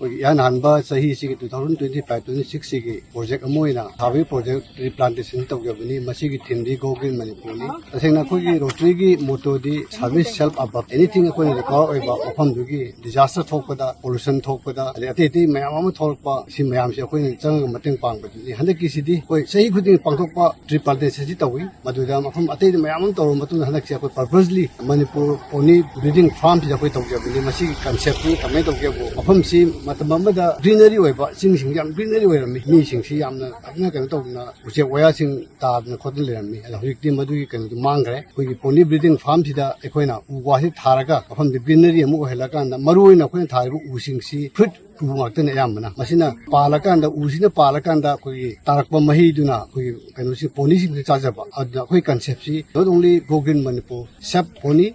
यान हनबा सही सी 2025-26 की प्रोजेक्ट अमोइना हावी प्रोजेक्ट रिप्लांटेशन तौजबनी मसीगी थिंदी गो ग्रीन मणिपुरनी तसेंना कोई रोटरी की मोटो दी सर्विस सेल्फ अबव एनीथिंग कोई रिकॉर्ड ओइबा मफम दुगी डिजास्टर थोकपदा पोल्यूशन थोकपदा अते मयाम अमा थोरपा सि मयाम से कोई चंग मतेंग पांगबदुनी हंदे की सिदी कोई सही खुदिंग पांगथोकपा रिप्लांटेशन सि तौई मदुदा मफम अते मयाम तौर मतुन हंदक से कोई पर्पसली मणिपुर ओनी ब्रीडिंग फार्म से कोई तौजबनी मसीगी कांसेप्ट नि कमे तौजेबो मफम सि ग्रीनरी ग्रीनरी कहीं तौना उचे वया तादना खोद लेरमी हजिकती मधुगी कहीं मांग्रे अखोई पोनी ब्रीडिंग फार्म सिदा उवासी थारगा मफम ग्रीनरी हेलकान मरुना अखोई थारिबु उसिंगसी फ्रूट उगतने अयामना मसिना पालकान उसिना पालकान तारकप महीदुना अखोई कहीं पोनी चाजब अखोई concept not only go green Manipur save pony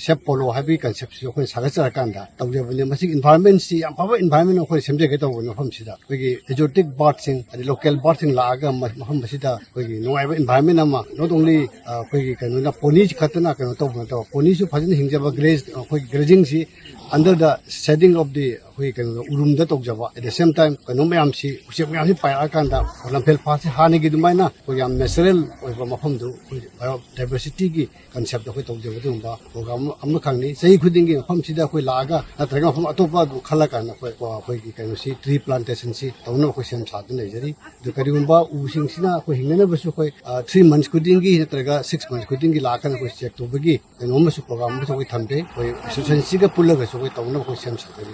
save polo है कंसेप्ट से सागचरकान तौजबने इन्वायरमेंट से इन्वायरमेंट अखोई सेमजेगे तौब मफम एक्जोटिक बर्ड लोकल बर्ड लागा मफम नुआब इन्वायरमेंट नॉट ओनली कहीं पोनी खतना कहीं तौब पोनी फजन हिंजब ग्रेजिंग से under the shading of the उरुम तौजब एट द सेम टाइम कहीं मैम से उचे मैम पाइकान लंफेल फास हानि नेचुरल मफम बायोडाइवर्सिटी की कंसेप्ट अखोई तौजब प्रोग्राम खानी सही खुद मफम से लागा नत्र मफम अतोप खलकान कहीं ट्री प्लांटेशन से तौना सेम सादन लेजरी करीगुबा उसिंगसिना हिंगनबसु 3 months खुद नत्रगा 6 months खुद लाखन चेक तौबगी कहीं programme Thumbay society पुलगसु तौना same Sadri